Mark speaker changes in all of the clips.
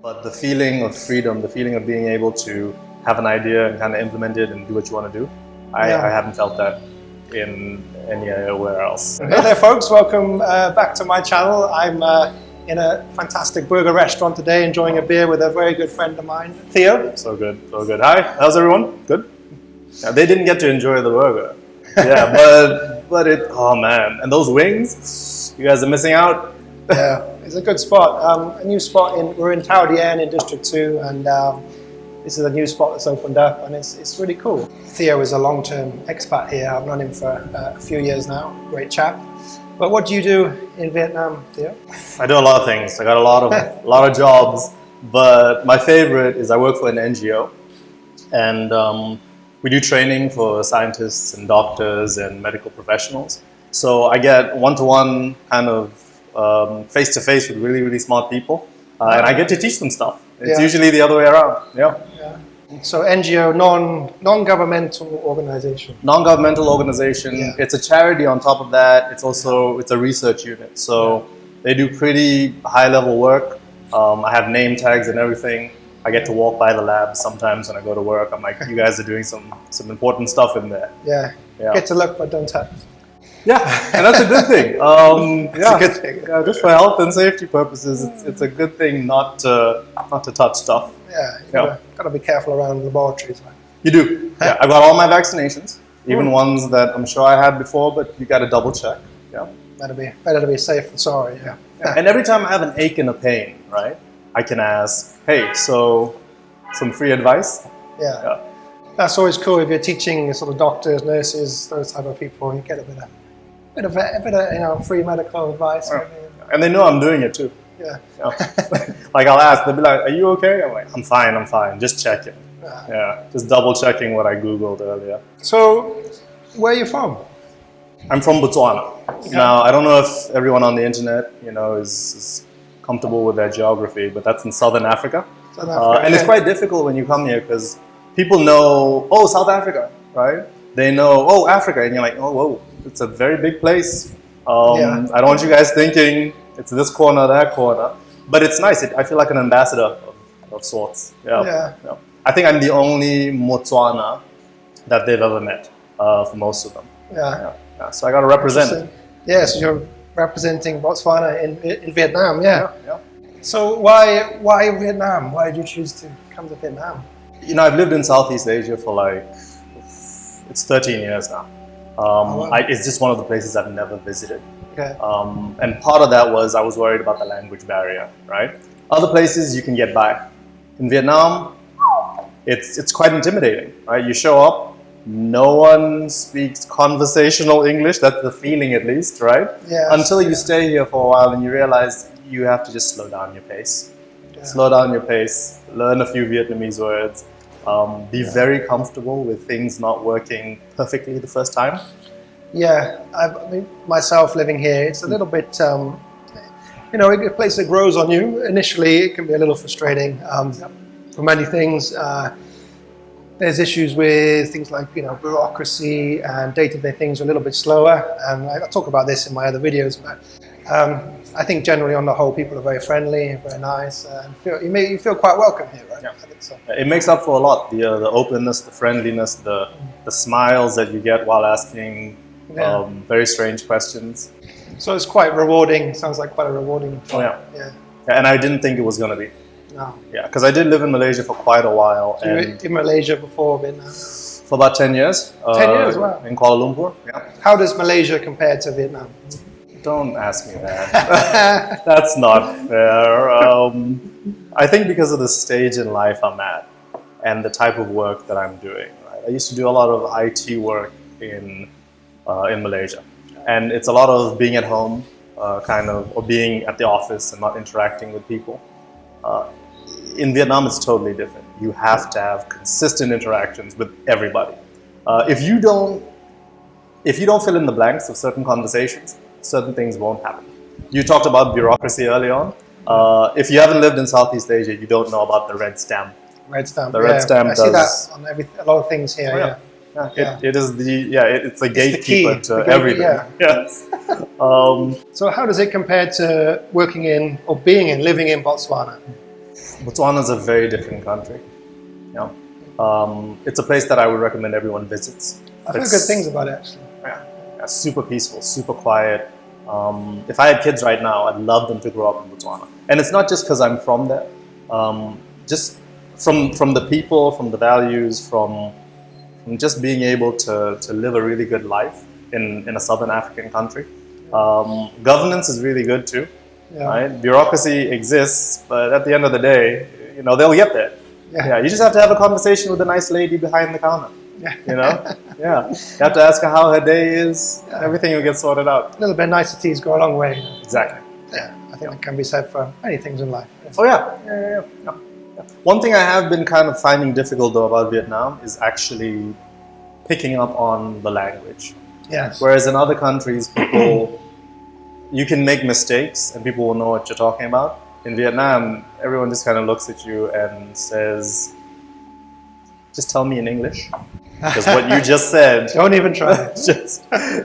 Speaker 1: But the feeling of freedom, the feeling of being able to have an idea and kind of implement it and do what you want to do, I haven't felt that in anywhere else.
Speaker 2: Hey there folks, welcome back to my channel. I'm in a fantastic burger restaurant today, enjoying a beer with a very good friend of mine, Theo.
Speaker 1: So good, so good. Hi, how's everyone? Good? Yeah, they didn't get to enjoy the burger. Yeah, but it, oh man. And those wings, you guys are missing out.
Speaker 2: Yeah, it's a good spot. A new spot, we're in Tower in District 2, and this is a new spot that's opened up, and it's really cool. Theo is a long-term expat here. I've known him for a few years now. Great chap. But what do you do in Vietnam, Theo?
Speaker 1: I do a lot of things. I got a lot of jobs, but my favorite is I work for an NGO, and we do training for scientists and doctors and medical professionals. So I get one-to-one kind of face-to-face with really, really smart people, and I get to teach them stuff. It's usually the other way around. Yeah.
Speaker 2: So NGO, non-governmental organization.
Speaker 1: Non-governmental organization. Yeah. It's a charity on top of that. It's a research unit. So they do pretty high-level work. I have name tags and everything. I get to walk by the lab sometimes when I go to work. I'm like, you guys are doing some important stuff in there.
Speaker 2: Yeah. Get to look but don't touch.
Speaker 1: Yeah, and that's a good thing.
Speaker 2: It's a good thing.
Speaker 1: Yeah, just for health and safety purposes, it's a good thing not to touch stuff.
Speaker 2: Yeah, you gotta be careful around laboratories. Right?
Speaker 1: You do. Yeah, I got all my vaccinations, even ones that I'm sure I had before, but you got to double check. Yeah,
Speaker 2: better to be safe than sorry. Yeah.
Speaker 1: And every time I have an ache and a pain, right, I can ask, hey, so some free advice.
Speaker 2: Yeah. That's always cool if you're teaching sort of doctors, nurses, those type of people. You get a bit of free medical advice.
Speaker 1: Yeah. And they know I'm doing it too.
Speaker 2: Yeah.
Speaker 1: Like I'll ask, they'll be like, "Are you okay?" I'm like, "I'm fine. Just checking." Yeah. Just double checking what I Googled earlier.
Speaker 2: So, where are you from?
Speaker 1: I'm from Botswana. Okay. Now, I don't know if everyone on the internet, is comfortable with their geography, but that's in Southern Africa. And it's quite difficult when you come here because people know, oh, South Africa, right? They know, oh, Africa, and you're like, oh, whoa, it's a very big place. I don't want you guys thinking it's this corner, that corner, but it's nice. I feel like an ambassador of sorts. Yeah. I think I'm the only Motswana that they've ever met for most of them. Yeah. So I got to represent.
Speaker 2: Yeah, so you're representing Botswana in Vietnam. Yeah. So why Vietnam? Why did you choose to come to Vietnam?
Speaker 1: I've lived in Southeast Asia for it's 13 years now. It's just one of the places I've never visited.
Speaker 2: Okay.
Speaker 1: And part of that was I was worried about the language barrier, right? Other places you can get by. In Vietnam, it's quite intimidating, right? You show up, no one speaks conversational English. That's the feeling, at least, right?
Speaker 2: Yeah.
Speaker 1: Until you stay here for a while and you realize you have to just slow down your pace. Slow down your pace, learn a few Vietnamese words, be very comfortable with things not working perfectly the first time. Yeah,
Speaker 2: myself living here, it's a little bit, a place that grows on you. Initially, it can be a little frustrating for many things. There's issues with things like, bureaucracy and day-to-day things are a little bit slower. And I talk about this in my other videos, but I think generally on the whole, people are very friendly, very nice, and you feel quite welcome here, right?
Speaker 1: Yeah. I think so. It makes up for a lot, the openness, the friendliness, the smiles that you get while asking very strange questions.
Speaker 2: So it's quite rewarding. Sounds like quite a rewarding job.
Speaker 1: Oh, yeah. And I didn't think it was going to be.
Speaker 2: No.
Speaker 1: Yeah, because I did live in Malaysia for quite a while.
Speaker 2: So you were in Malaysia before Vietnam?
Speaker 1: For about 10 years.
Speaker 2: 10 years, wow.
Speaker 1: In Kuala Lumpur. Yeah.
Speaker 2: How does Malaysia compare to Vietnam?
Speaker 1: Don't ask me that. That's not fair. I think because of the stage in life I'm at and the type of work that I'm doing. Right? I used to do a lot of IT work in Malaysia. And it's a lot of being at home, or being at the office and not interacting with people. In Vietnam, it's totally different. You have to have consistent interactions with everybody. If you don't fill in the blanks of certain conversations, certain things won't happen. You talked about bureaucracy early on. If you haven't lived in Southeast Asia, you don't know about the red stamp.
Speaker 2: Red stamp.
Speaker 1: The red stamp.
Speaker 2: I see that on a lot of things here.
Speaker 1: It's a gatekeeper to everything.
Speaker 2: Yeah.
Speaker 1: Yes.
Speaker 2: So how does it compare to living in Botswana?
Speaker 1: Botswana is a very different country. You know, it's a place that I would recommend everyone visits.
Speaker 2: I've heard good things about it, actually.
Speaker 1: Yeah, super peaceful, super quiet. If I had kids right now, I'd love them to grow up in Botswana. And it's not just because I'm from there. Just from the people, from the values, from just being able to live a really good life in a southern African country. Governance is really good too.
Speaker 2: Yeah.
Speaker 1: Right? Bureaucracy exists, but at the end of the day, you know, they'll get there.
Speaker 2: Yeah.
Speaker 1: You just have to have a conversation with a nice lady behind the counter.
Speaker 2: Yeah.
Speaker 1: You know? Yeah. You have to ask her how her day is. Yeah. Everything will get sorted out.
Speaker 2: A little bit of niceties go a long way.
Speaker 1: Exactly.
Speaker 2: Yeah. I think that can be said for many things in life.
Speaker 1: Oh yeah. One thing I have been kind of finding difficult though about Vietnam is actually picking up on the language.
Speaker 2: Yes.
Speaker 1: Whereas in other countries, people, you can make mistakes and people will know what you're talking about. In Vietnam, everyone just kind of looks at you and says, just tell me in English. Because what you just said.
Speaker 2: Don't even try.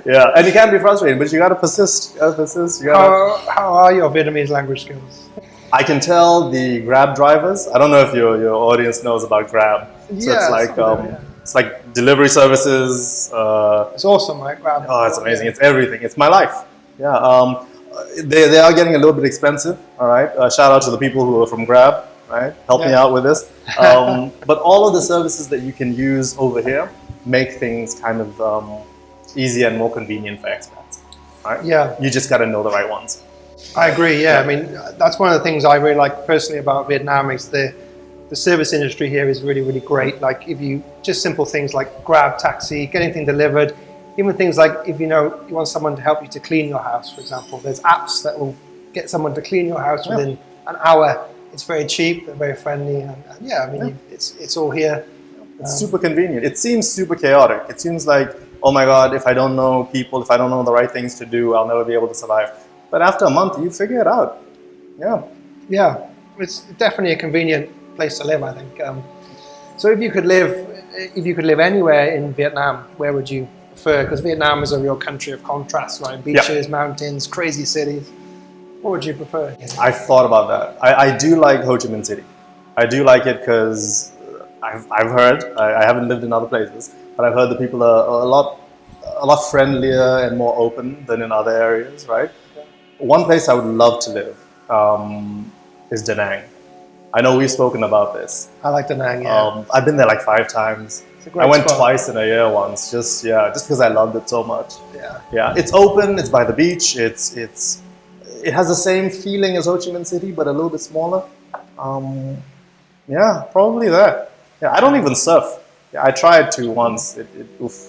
Speaker 1: Yeah, and it can be frustrating, but you got to persist.
Speaker 2: How are your Vietnamese language skills?
Speaker 1: I can tell the Grab drivers. I don't know if your audience knows about Grab. So it's like delivery services.
Speaker 2: It's awesome, right? Grab.
Speaker 1: Oh, it's amazing. It's everything. It's my life. Yeah. They are getting a little bit expensive. All right. Shout out to the people who are from Grab. Right. Help me out with this. But all of the services that you can use over here make things kind of easier and more convenient for expats. Right.
Speaker 2: Yeah.
Speaker 1: You just got to know the right ones.
Speaker 2: I agree. Yeah. I mean, that's one of the things I really like personally about Vietnam is the service industry here is really, really great. Like if you just simple things like Grab, taxi, getting things delivered. Even things like if you want someone to help you to clean your house, for example, there's apps that will get someone to clean your house within an hour. It's very cheap, they're very friendly, and I mean, it's all here.
Speaker 1: It's super convenient. It seems super chaotic. It seems like, oh my God, if I don't know people, if I don't know the right things to do, I'll never be able to survive. But after a month, you figure it out.
Speaker 2: Yeah, it's definitely a convenient place to live, I think. So if you could live anywhere in Vietnam, where would you prefer? Because Vietnam is a real country of contrasts, right? Beaches, mountains, crazy cities. What would you prefer?
Speaker 1: I've thought about that. I do like Ho Chi Minh City. I do like it because I've heard, I haven't lived in other places, but I've heard the people are a lot friendlier and more open than in other areas, right? One place I would love to live is Da Nang. I know we've spoken about this.
Speaker 2: I like Da Nang, yeah.
Speaker 1: I've been there like 5 times. I went twice in a year once, just because I loved it so much. Yeah. It's open. It's by the beach. It has the same feeling as Ho Chi Minh City, but a little bit smaller. Probably that. Yeah, I don't even surf. Yeah, I tried to once. It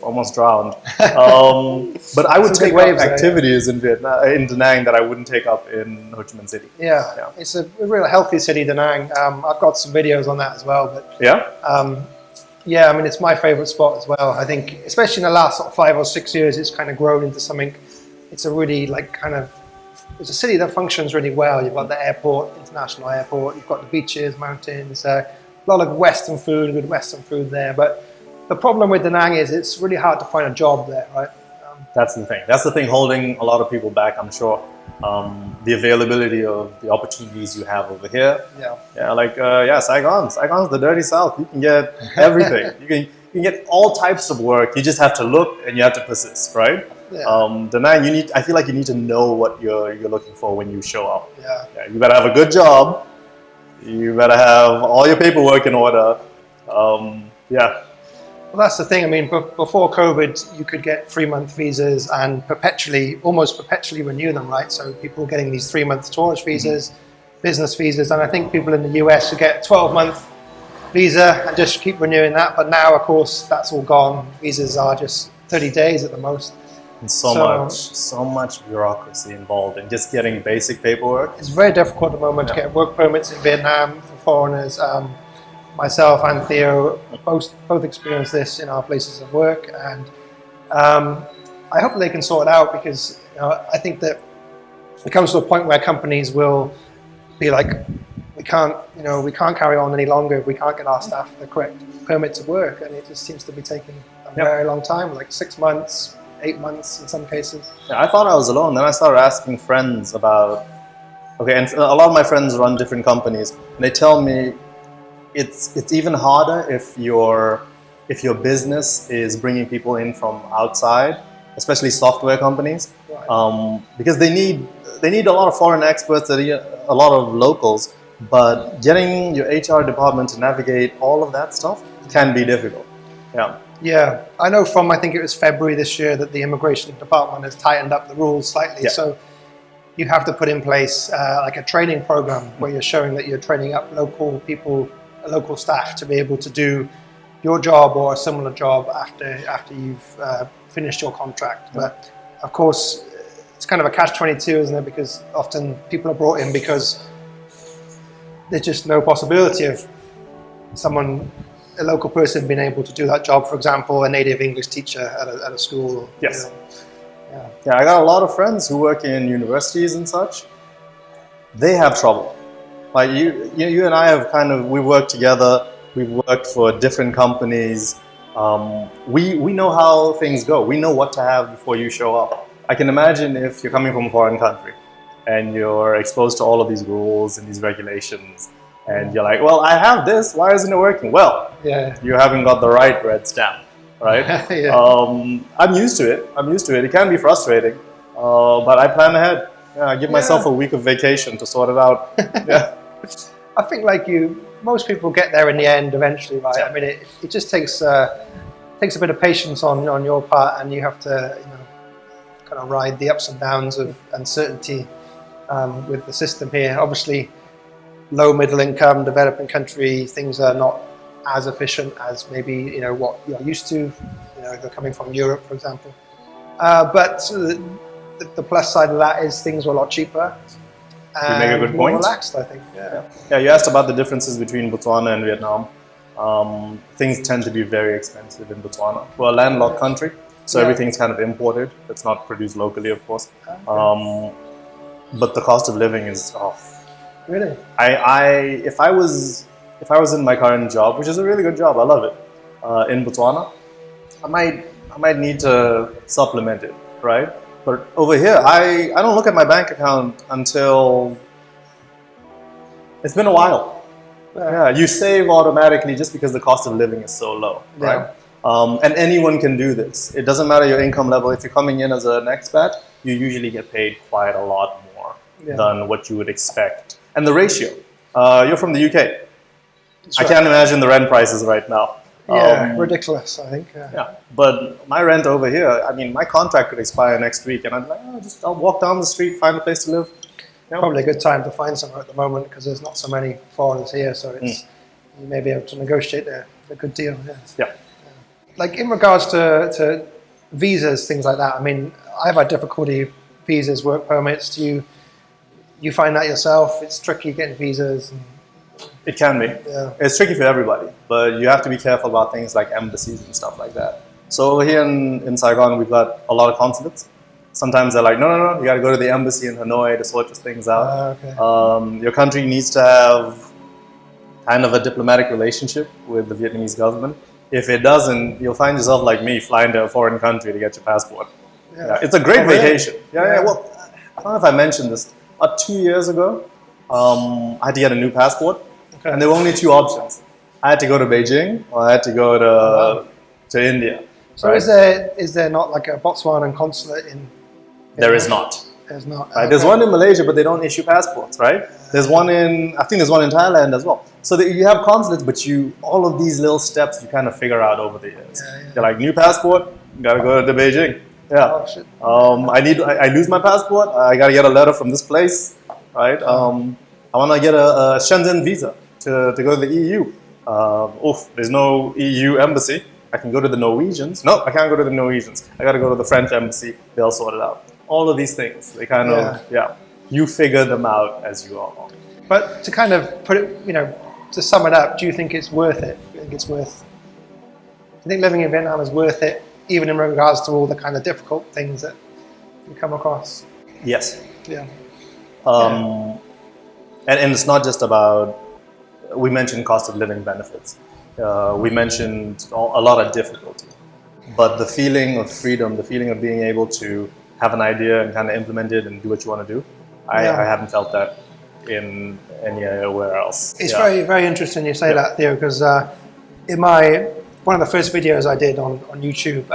Speaker 1: almost drowned. But I would take up activities in Vietnam, in Da Nang that I wouldn't take up in Ho Chi Minh City.
Speaker 2: Yeah. It's a real healthy city, Da Nang. I've got some videos on that as well. But I mean, it's my favorite spot as well. I think, especially in the last 5 or 6 years, it's kind of grown into something. It's a really it's a city that functions really well. You've got the airport, international airport. You've got the beaches, mountains. A lot of Western food, good Western food there. But the problem with Da Nang is it's really hard to find a job there, right?
Speaker 1: That's the thing. That's the thing holding a lot of people back, I'm sure. The availability of the opportunities you have over here. Saigon's the dirty South. You can get everything. you can get all types of work. You just have to look and you have to persist, right? Da Nang, I feel like you need to know what you're looking for when you show up. You better have a good job. You better have all your paperwork in order.
Speaker 2: Well, that's the thing. I mean, before COVID, you could get 3-month visas and almost perpetually renew them, right? So people were getting these 3-month tourist visas, business visas, and I think people in the US would get a 12-month visa and just keep renewing that. But now, of course, that's all gone. Visas are just 30 days at the most.
Speaker 1: And so much bureaucracy involved in just getting basic paperwork.
Speaker 2: It's very difficult at the moment to get work permits in Vietnam for foreigners. Myself and Theo both experienced this in our places of work, and I hope they can sort it out, because I think that it comes to a point where companies will be like, we can't carry on any longer if we can't get our staff the correct permit to work, and it just seems to be taking a very long time, like 6 months, 8 months in some cases.
Speaker 1: Yeah, I thought I was alone. Then I started asking friends about, and a lot of my friends run different companies. They tell me it's even harder if your business is bringing people in from outside, especially software companies,
Speaker 2: Right.
Speaker 1: because they need a lot of foreign experts, they need a lot of locals. But getting your HR department to navigate all of that stuff can be difficult. Yeah.
Speaker 2: Yeah, I know from, I think it was February this year, that the immigration department has tightened up the rules slightly.
Speaker 1: Yeah.
Speaker 2: So you have to put in place like a training program where you're showing that you're training up local people, local staff to be able to do your job or a similar job after you've finished your contract.
Speaker 1: Yeah.
Speaker 2: But of course, it's kind of a catch-22, isn't it? Because often people are brought in because there's just no possibility of a local person being able to do that job. For example, a native English teacher at a school.
Speaker 1: Yes.
Speaker 2: Yeah.
Speaker 1: Yeah, I got a lot of friends who work in universities and such. They have trouble. Like you and I have we worked together. We've worked for different companies. We know how things go. We know what to have before you show up. I can imagine if you're coming from a foreign country and you're exposed to all of these rules and these regulations, and you're like, well, I have this, why isn't it working? Well,
Speaker 2: Yeah.
Speaker 1: you haven't got the right red stamp, right?
Speaker 2: Yeah.
Speaker 1: I'm used to it. It can be frustrating, but I plan ahead. Yeah, I give myself a week of vacation to sort it out. Yeah.
Speaker 2: I think most people get there in the end eventually, right?
Speaker 1: Yeah.
Speaker 2: I mean, it just takes a bit of patience on your part, and you have to kind of ride the ups and downs of uncertainty with the system here. Obviously, low middle income, developing country, things are not as efficient as maybe what you're used to. If they're coming from Europe, for example. But the plus side of that is things are a lot cheaper.
Speaker 1: You make a good
Speaker 2: more
Speaker 1: point.
Speaker 2: Relaxed, I think. Yeah.
Speaker 1: Yeah, you asked about the differences between Botswana and Vietnam. Things tend to be very expensive in Botswana. We're a landlocked country, so everything's kind of imported. It's not produced locally, of course.
Speaker 2: Okay.
Speaker 1: But the cost of living is off.
Speaker 2: Really?
Speaker 1: If I was in my current job, which is a really good job, I love it, in Botswana, I might need to supplement it, right? But over here, I don't look at my bank account until it's been a while. Yeah, you save automatically just because the cost of living is so low, right? And anyone can do this. It doesn't matter your income level. If you're coming in as an expat, you usually get paid quite a lot more than what you would expect. And the ratio, you're from the UK. I can't imagine the rent prices right now.
Speaker 2: Yeah, ridiculous, I think.
Speaker 1: Yeah, but my rent over here, I mean, my contract could expire next week, and I'd be like, I'll walk down the street, find a place to live.
Speaker 2: Probably a good time to find somewhere at the moment because there's not so many foreigners here, so you may be able to negotiate a good deal.
Speaker 1: Yeah.
Speaker 2: Like in regards to visas, things like that. I mean, I've had difficulty visas, work permits. Do you find that yourself? It's tricky getting visas.
Speaker 1: It can be.
Speaker 2: Yeah.
Speaker 1: It's tricky for everybody, but you have to be careful about things like embassies and stuff like that. So over here in Saigon, we've got a lot of consulates. Sometimes they're like, no, you got to go to the embassy in Hanoi to sort your things out.
Speaker 2: Okay.
Speaker 1: Your country needs to have kind of a diplomatic relationship with the Vietnamese government. If it doesn't, you'll find yourself like me, flying to a foreign country to get your passport. Yeah, it's a great vacation. Yeah. Well, I don't know if I mentioned this. 2 years ago, I had to get a new passport, and there were only two options. I had to go to Beijing, or I had to go to India.
Speaker 2: So is there not like a Botswana consulate in?
Speaker 1: There is not.
Speaker 2: There's not.
Speaker 1: Right? There's one in Malaysia, but they don't issue passports, right? There's one I think there's one in Thailand as well. So that you have consulates, but all of these little steps you kind of figure out over the years. You're like, new passport, gotta go to Beijing. Yeah.
Speaker 2: Oh, shit.
Speaker 1: I lose my passport. I gotta get a letter from this place, right? I want to get a Shenzhen visa to go to the EU. There's no EU embassy. I can go to the Norwegians. No, I can't go to the Norwegians. I gotta go to the French embassy. They'll sort it out. All of these things, they kind of, you figure them out as you go along.
Speaker 2: But to kind of put it, to sum it up, do you think it's worth it? Do you think living in Vietnam is worth it, even in regards to all the kind of difficult things that you come across?
Speaker 1: Yes.
Speaker 2: Yeah.
Speaker 1: And it's not just about, we mentioned cost of living benefits. We mentioned a lot of difficulty. But the feeling of freedom, the feeling of being able to have an idea and kind of implement it and do what you want to do, I haven't felt that in anywhere else.
Speaker 2: It's very, very interesting you say that, Theo, because in one of the first videos I did on YouTube,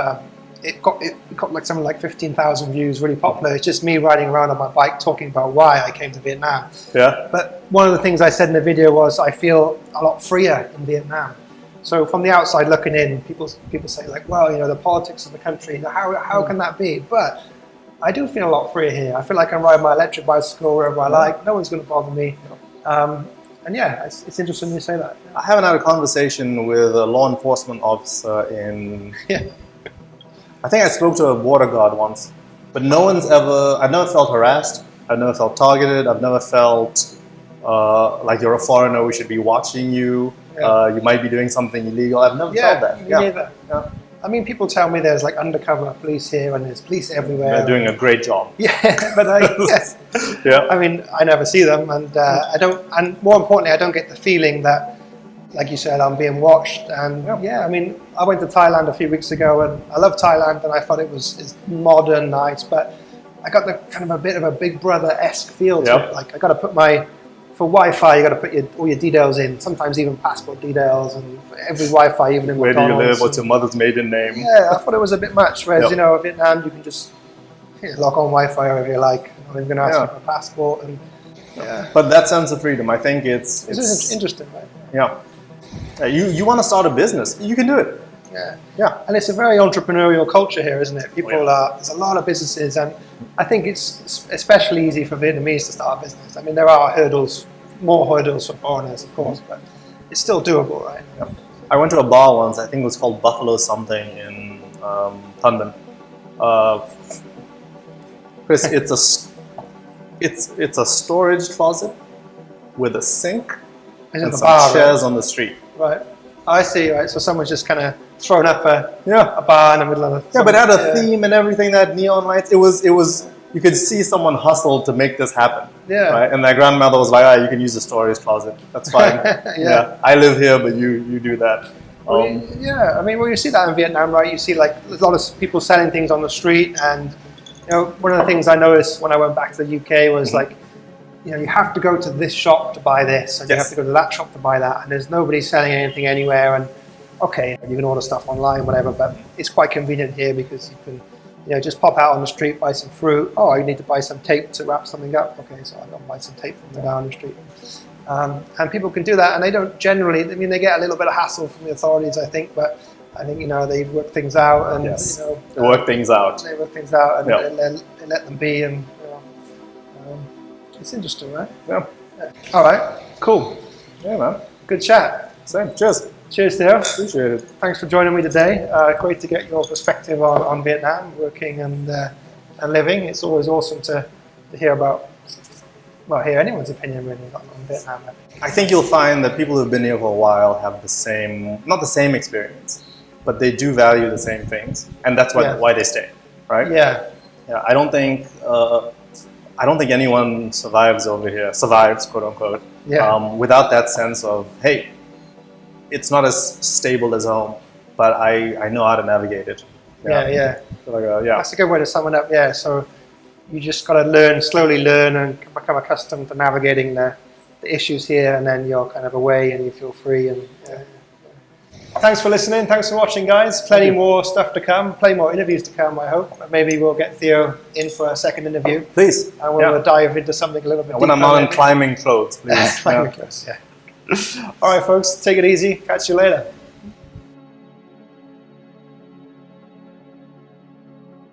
Speaker 2: it got like something like 15,000 views, really popular. It's just me riding around on my bike talking about why I came to Vietnam.
Speaker 1: Yeah.
Speaker 2: But one of the things I said in the video was I feel a lot freer in Vietnam. So from the outside looking in, people say like, well, you know, the politics of the country, how can that be? But I do feel a lot freer here. I feel like I can ride my electric bicycle wherever I like. No one's going to bother me. And yeah, it's interesting you say that.
Speaker 1: I haven't had a conversation with a law enforcement officer in... I think I spoke to a border guard once, but I've never felt harassed. I've never felt targeted. I've never felt like you're a foreigner, we should be watching you. You might be doing something illegal. I've never felt that.
Speaker 2: Me neither. I mean, people tell me there's like undercover police here and there's police everywhere.
Speaker 1: They're doing a great job.
Speaker 2: Yeah, but I mean, I never see them, and I don't. And more importantly, I don't get the feeling that, like you said, I'm being watched. And I mean, I went to Thailand a few weeks ago, and I love Thailand, and I thought it's modern, nice, but I got the kind of a bit of a Big Brother-esque feel to it. Like I got to put for Wi-Fi, you got to put all your details in, sometimes even passport details, and for every Wi-Fi, even in
Speaker 1: where
Speaker 2: McDonald's.
Speaker 1: Do you live? What's your mother's maiden name?
Speaker 2: Yeah, I thought it was a bit much. Whereas, you know, Vietnam, you can just log on Wi-Fi wherever you like. I'm not even going to ask you for a passport. And,
Speaker 1: But that sense of freedom, I think it's
Speaker 2: interesting, right?
Speaker 1: Yeah. You want to start a business, you can do it.
Speaker 2: Yeah. And it's a very entrepreneurial culture here, isn't it? There's a lot of businesses, and I think it's especially easy for Vietnamese to start a business. I mean, there are more hurdles for foreigners, of course, but it's still doable, right?
Speaker 1: Yeah. I went to a bar once, I think it was called Buffalo something in London. Chris, it's a storage closet with a sink and some chairs on the street.
Speaker 2: Right. I see, right? So someone's just kind of thrown up a bar in the middle of
Speaker 1: but it had a theme and everything, that neon lights. It was you could see someone hustle to make this happen. Right? And their grandmother was like, you can use the storage closet. That's fine. I live here, but you do that.
Speaker 2: I mean, well, you see that in Vietnam, right? You see like there's a lot of people selling things on the street, and you know, one of the things I noticed when I went back to the UK was like, you know, you have to go to this shop to buy this, and you have to go to that shop to buy that, and there's nobody selling anything anywhere. And okay, you can order stuff online, whatever, but it's quite convenient here because you can, you know, just pop out on the street, buy some fruit. Oh, you need to buy some tape to wrap something up. Okay, so I'll go buy some tape from the guy on the street. And people can do that, and they don't generally. I mean, they get a little bit of hassle from the authorities, I think, but I think, you know, they work things out, and you know,
Speaker 1: they work things out.
Speaker 2: They work things out, and they let them be, and you know, it's interesting, right?
Speaker 1: Yeah.
Speaker 2: All right. Cool.
Speaker 1: Yeah, man.
Speaker 2: Good chat.
Speaker 1: Same. Cheers.
Speaker 2: Cheers, Theo.
Speaker 1: Appreciate it.
Speaker 2: Thanks for joining me today. Great to get your perspective on Vietnam, working and living. It's always awesome to hear about, well, hear anyone's opinion really on Vietnam.
Speaker 1: I think you'll find that people who've been here for a while have the same, not the same experience, but they do value the same things, and that's why they stay, right? Yeah. I don't think anyone survives over here, quote unquote, without that sense of, hey, it's not as stable as home, but I know how to navigate it. So
Speaker 2: that's a good way to sum it up. Yeah, so you just got to slowly learn and become accustomed to navigating the issues here, and then you're kind of away and you feel free. And thanks for listening. Thanks for watching, guys. Plenty more stuff to come. Plenty more interviews to come, I hope. Maybe we'll get Theo in for a second interview.
Speaker 1: Please.
Speaker 2: And we'll dive into something a little bit deeper.
Speaker 1: When I'm not in climbing clothes, please.
Speaker 2: Climbing clothes, All right, folks. Take it easy. Catch you later.